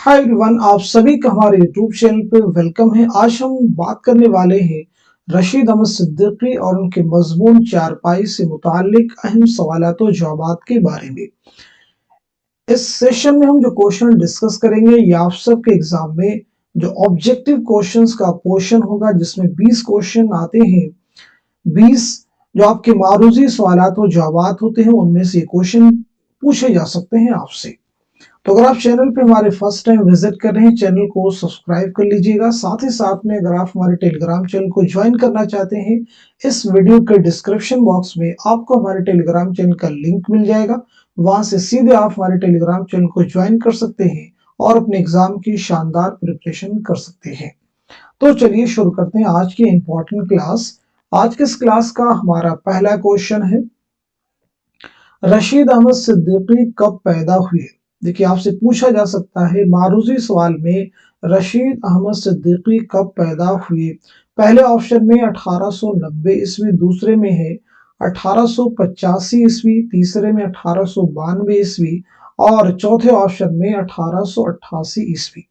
Hi everyone, आप सभी का हमारे यूट्यूब चैनल पे वेलकम है। आज हम बात करने वाले हैं रशीद अहमद सिद्दीकी और उनके मजमून चारपाई से मुताल्लिक अहम सवालात और जवाबात के बारे में। इस सेशन में हम जो क्वेश्चन डिस्कस करेंगे ये आप सबके एग्जाम में जो ऑब्जेक्टिव क्वेश्चंस का पोर्शन होगा, जिसमें 20 क्वेश्चन आते हैं। 20 जो आपके मारूजी सवालात और जवाबात होते हैं, उनमें से क्वेश्चन पूछे जा सकते हैं आपसे। तो अगर आप चैनल पे हमारे फर्स्ट टाइम विजिट कर रहे हैं, चैनल को सब्सक्राइब कर लीजिएगा। साथ ही साथ में अगर आप हमारे टेलीग्राम चैनल को ज्वाइन करना चाहते हैं, इस वीडियो के डिस्क्रिप्शन बॉक्स में आपको हमारे टेलीग्राम चैनल का लिंक मिल जाएगा। वहां से सीधे आप हमारे टेलीग्राम चैनल को ज्वाइन कर सकते हैं और अपने एग्जाम की शानदार प्रिपरेशन कर सकते हैं। तो चलिए शुरू करते हैं आज की इंपॉर्टेंट क्लास। आज के इस क्लास का हमारा पहला क्वेश्चन है, रशीद अहमद सिद्दीकी कब पैदा हुए? देखिए, आपसे पूछा जा सकता है मारूजी सवाल में रशीद अहमद सिद्दीकी कब पैदा हुए। पहले ऑप्शन में 1890 ईस्वी, दूसरे में है 1885 ईस्वी, तीसरे में 1892 ईस्वी और चौथे ऑप्शन में 1888 ईस्वी।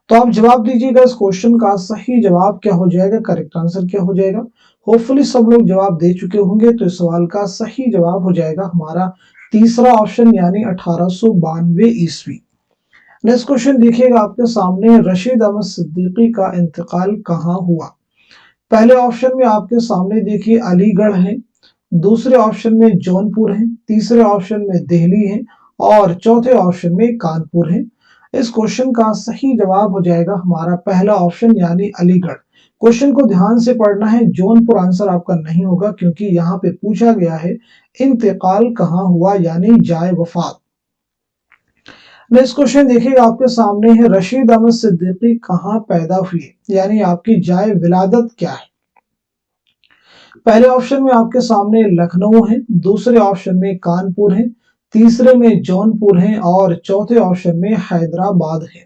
तो आप जवाब दीजिएगा इस क्वेश्चन का सही जवाब क्या हो जाएगा, करेक्ट आंसर क्या हो जाएगा। होपफुली सब लोग जवाब दे चुके होंगे, तो इस सवाल का सही जवाब हो जाएगा हमारा तीसरा ऑप्शन यानी 1892 ईस्वी। नेक्स्ट क्वेश्चन देखिएगा आपके सामने, रशीद अहमद सिद्दीकी का इंतकाल कहाँ हुआ? पहले ऑप्शन में आपके सामने देखिए अलीगढ़ है, दूसरे ऑप्शन में जौनपुर है, तीसरे ऑप्शन में दिल्ली है और चौथे ऑप्शन में कानपुर है। इस क्वेश्चन का सही जवाब हो जाएगा हमारा पहला ऑप्शन यानी अलीगढ़। क्वेश्चन को ध्यान से पढ़ना है, जौनपुर आंसर आपका नहीं होगा, क्योंकि यहाँ पे पूछा गया है इंतकाल कहाँ हुआ यानी जाए वफात। नेक्स्ट क्वेश्चन देखिएगा आपके सामने है, रशीद अहमद सिद्दीकी कहाँ पैदा हुए यानी आपकी जाए विलादत क्या है? पहले ऑप्शन में आपके सामने लखनऊ है, दूसरे ऑप्शन में कानपुर है, तीसरे में जौनपुर है और चौथे ऑप्शन में हैदराबाद है।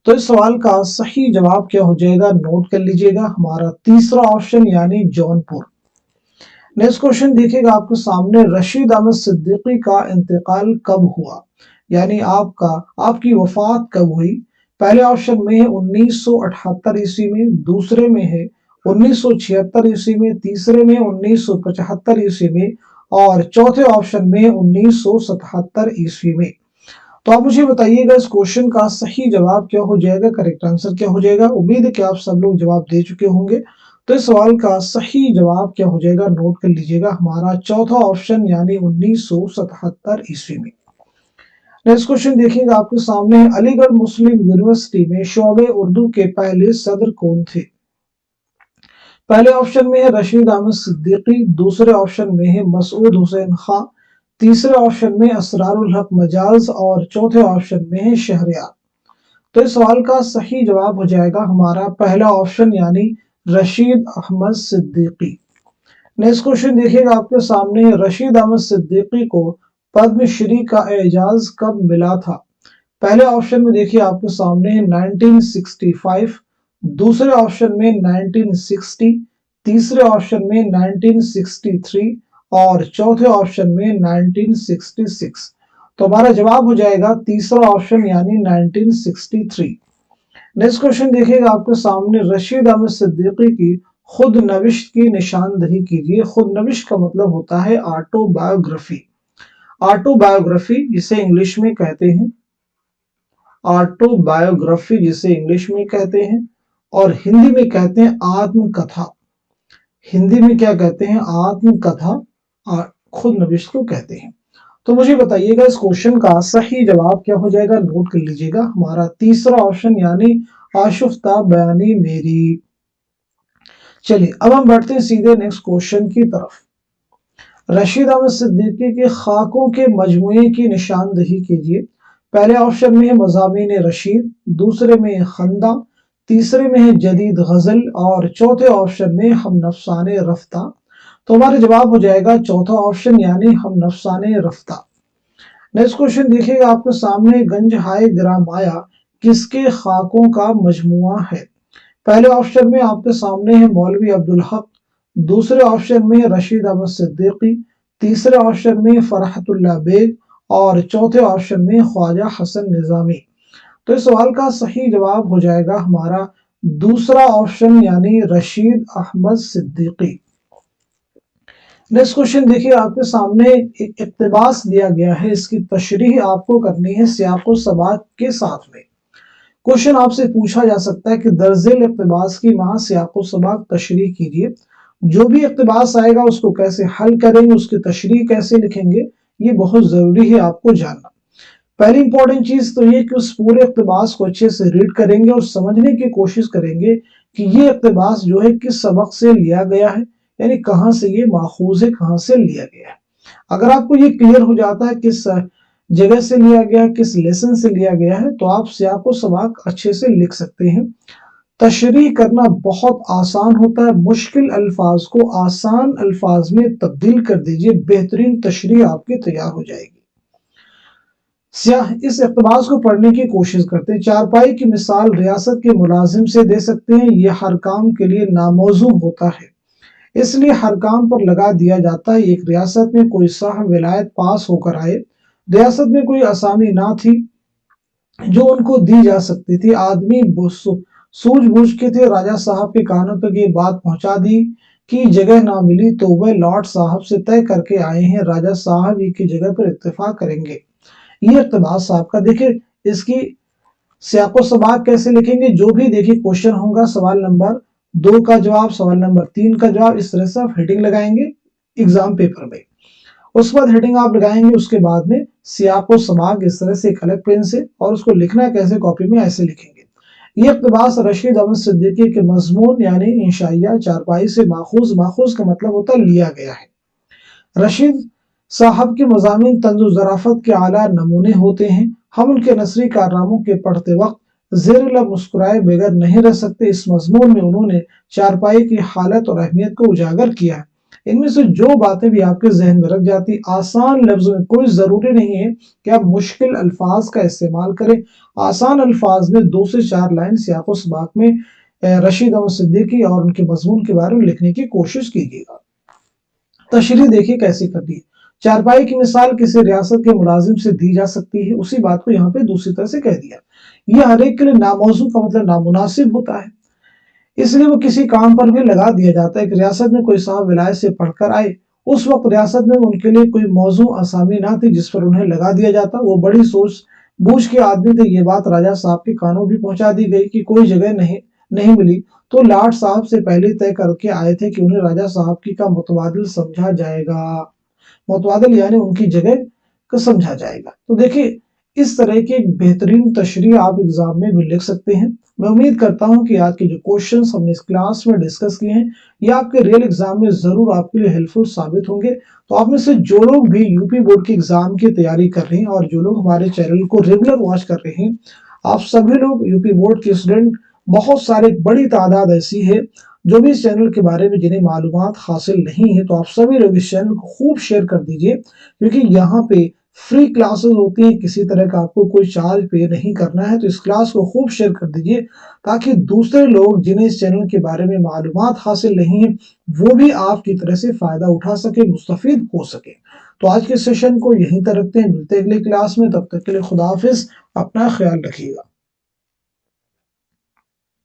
तो इस सवाल का सही जवाब क्या हो जाएगा, नोट कर लीजिएगा, हमारा तीसरा ऑप्शन यानी जौनपुर। नेक्स्ट क्वेश्चन देखिएगा आपके सामने, रशीद अहमद सिद्दीकी का इंतकाल कब हुआ यानी आपकी वफात कब हुई? पहले ऑप्शन में है 1978 ईस्वी में, दूसरे में है 1976 ईस्वी में, तीसरे में 1975 ईस्वी में और चौथे ऑप्शन में 1977 ईस्वी में। तो आप मुझे बताइएगा इस क्वेश्चन का सही जवाब क्या हो जाएगा, करेक्ट आंसर क्या हो जाएगा। उम्मीद है कि आप सब लोग जवाब दे चुके होंगे, तो इस सवाल का सही जवाब क्या हो जाएगा, नोट कर लीजिएगा, हमारा चौथा ऑप्शन यानी 1977 ईस्वी में। नेक्स्ट क्वेश्चन देखिएगा आपके सामने, अलीगढ़ मुस्लिम यूनिवर्सिटी में शोबे उर्दू के पहले सदर कौन थे? पहले ऑप्शन में है रशीद अहमद सिद्दीकी, दूसरे ऑप्शन में है मसूद हुसैन खां, तीसरे ऑप्शन में असरारुल हक मजाज और चौथे ऑप्शन में है शहरयार। तो इस सवाल का सही जवाब हो जाएगा हमारा पहला ऑप्शन यानी रशीद अहमद सिद्दीकी। नेक्स्ट क्वेश्चन देखिएगा आपके सामने, रशीद अहमद सिद्दीकी को पद्मश्री का एजाज कब मिला था? पहले ऑप्शन में देखिए आपके सामने 1965, दूसरे ऑप्शन में 1960, तीसरे ऑप्शन में 1963 और चौथे ऑप्शन में 1966। तो हमारा जवाब हो जाएगा तीसरा ऑप्शन यानी 1963। नेक्स्ट क्वेश्चन देखिएगा आपके सामने, रशीद अहमद सिद्दीकी की खुद नविश्त की निशानदही कीजिए। खुद नविश्त का मतलब होता है ऑटोबायोग्राफी। ऑटोबायोग्राफी जिसे इंग्लिश में कहते हैं ऑटोबायोग्राफी, जिसे इंग्लिश में कहते हैं और हिंदी में कहते हैं आत्मकथा। हिंदी में क्या कहते हैं, आत्मकथा, खुद नविश्त को कहते हैं। तो मुझे बताइएगा इस क्वेश्चन का सही जवाब क्या हो जाएगा, नोट कर लीजिएगा, हमारा तीसरा ऑप्शन यानी आशुफ्ता बयानी मेरी। चलिए अब हम बढ़ते हैं सीधे नेक्स्ट क्वेश्चन की तरफ। रशीद अहमद सिद्दीकी के खाकों के मजमूए की निशानदही कीजिए। पहले ऑप्शन में है मज़ामीन रशीद, दूसरे में है खंदा, तीसरे में है जदीद गजल और चौथे ऑप्शन में हम नफसाने रफ्ता। तो हमारा जवाब हो जाएगा चौथा ऑप्शन यानी हम नफसाने रफ्ता। नेक्स्ट क्वेश्चन देखिएगा आपके सामने, गंज हाय ग्रामाया किसके खाकों का मजमुआ है? पहले ऑप्शन में आपके सामने है मौलवी अब्दुल हक, दूसरे ऑप्शन में रशीद अहमद सिद्दीकी, तीसरे ऑप्शन में फरहतुल्लाह बेग और चौथे ऑप्शन में ख्वाजा हसन निजामी। तो इस सवाल का सही जवाब हो जाएगा हमारा दूसरा ऑप्शन यानी रशीद अहमद सिद्दीकी। नेक्स्ट क्वेश्चन देखिए, आपके सामने एक इक्तिबास दिया गया है, इसकी तशरीह आपको करनी है सियाको सबाक के साथ में। क्वेश्चन आपसे पूछा जा सकता है कि दर्जिल इक्तिबास की मां सियाको सबाक तशरीह कीजिए। जो भी इक्तिबास आएगा उसको कैसे हल करेंगे, उसकी तशरीह कैसे लिखेंगे, ये बहुत जरूरी है आपको जानना। पहली इंपॉर्टेंट चीज तो ये कि उस पूरे इक्तिबास को अच्छे से रीड करेंगे और समझने की कोशिश करेंगे कि ये इक्तिबास जो है किस सबक से लिया गया है, यानी कहाँ से ये माखूज है, कहाँ से लिया गया है। अगर आपको ये क्लियर हो जाता है किस जगह से लिया गया है, किस लेसन से लिया गया है, तो आप सियाको सबाक अच्छे से लिख सकते हैं। तशरीह करना बहुत आसान होता है, मुश्किल अल्फाज को आसान अल्फाज में तब्दील कर दीजिए, बेहतरीन तशरीह आपकी तैयार हो जाएगी। इस इक़्तिबास को पढ़ने की कोशिश करते हैं। चारपाई की मिसाल रियासत के मुलाजिम से दे सकते हैं, ये हर काम के लिए नामौजू होता है, इसलिए हर काम पर लगा दिया जाता है। एक रियासत में कोई साहब विलायत पास होकर आए, रियासत में कोई असामी ना थी जो उनको दी जा सकती थी। आदमी सूझबूझ के थे, राजा साहब के कानों तक ये बात पहुंचा दी कि जगह ना मिली तो वह लॉर्ड साहब से तय करके आए हैं, राजा साहब ही की जगह पर इत्तेफाक करेंगे। ये इक़्तिबास आपका देखिए, इसकी सियाको सबाक कैसे लिखेंगे, जो भी देखिए क्वेश्चन होगा, सवाल नंबर 2 का जवाब, सवाल नंबर 3 का जवाब, इस तरह से आप हेडिंग लगाएंगे एग्जाम पेपर में। उसके बाद हेडिंग आप लगाएंगे, उसके बाद में सियाको सबाक इस तरह से एक अलग पेन से, और उसको लिखना कैसे कॉपी में ऐसे लिखेंगे। ये इक़्तिबास रशीद अहमद सिद्दीकी के मजमून यानी इंशाइया चारपाई से माखूज, माखूज का मतलब होता है लिया गया है। रशीद साहब के मज़ामीन तंज़ो ज़राफ़त के आला नमूने होते हैं, हम उनके नसरी कारनामों के पढ़ते वक्त ज़ेर लब मुस्कुराए बगैर नहीं रह सकते। इस मजमून में उन्होंने चारपाई की हालत और अहमियत को उजागर किया है। इनमें से जो बातें भी आपके जहन में रख जाती, आसान लफ्ज़ों में, कोई ज़रूरी नहीं है कि आप मुश्किल अल्फाज का इस्तेमाल करें, आसान अल्फाज में 2 से 4 लाइन सियाको सबाक में रशीद अहमद सिद्दीकी और उनके मजमून के बारे में लिखने की कोशिश कीजिएगा। तशरीह देखिए कैसी करनी है। चारपाई की मिसाल किसी रियासत के मुलाजिम से दी जा सकती है, उसी बात को यहाँ पे दूसरी तरह से कह दिया। यह हर एक के लिए नामौजू का मतलब नामुनासिब होता है, इसलिए वो किसी काम पर भी लगा दिया जाता है। कि रियासत में कोई साहब विलायत से पढ़कर आए, उस वक्त रियासत में उनके लिए कोई मौजू आसामी ना थी जिस पर उन्हें लगा दिया जाता। वो बड़ी सोच बूझ के आदमी थे, ये बात राजा साहब के कानों भी पहुंचा दी गई कि कोई जगह नहीं मिली तो लॉर्ड साहब से पहले तय करके आए थे कि उन्हें राजा साहब की का मुतवादिल समझा जाएगा। मुतवादिल यानी उनकी जगह को समझा जाएगा। तो देखिए, इस तरह की एक बेहतरीन तशरीह आप एग्जाम में भी लिख सकते हैं। मैं उम्मीद करता हूं कि आज के जो क्वेश्चंस हमने इस क्लास में डिस्कस किए हैं, ये आपके रियल एग्जाम में जरूर आपके लिए हेल्पफुल साबित होंगे। तो आप में से जो लोग भी यूपी बोर्ड के एग्जाम की तैयारी कर रहे हैं और जो लोग हमारे चैनल को रेगुलर वॉच कर रहे हैं, आप सभी लोग यूपी बोर्ड के स्टूडेंट, बहुत सारे बड़ी तादाद ऐसी है जो भी इस चैनल के बारे में जिन्हें मालूमात हासिल नहीं है, तो आप सभी लोग इस चैनल को खूब शेयर कर दीजिए, क्योंकि यहाँ पे फ्री क्लासेस होती है, किसी तरह का आपको कोई चार्ज पे नहीं करना है। तो इस क्लास को खूब शेयर कर दीजिए ताकि दूसरे लोग जिन्हें इस चैनल के बारे में मालूमात हासिल नहीं है, वो भी आपकी तरह से फायदा उठा सके, मुस्तफीद हो सके। तो आज के सेशन को यहीं तक रखते हैं, मिलते हैं अगली क्लास में, तब तक के लिए खुदा हाफिज, अपना ख्याल रखिएगा।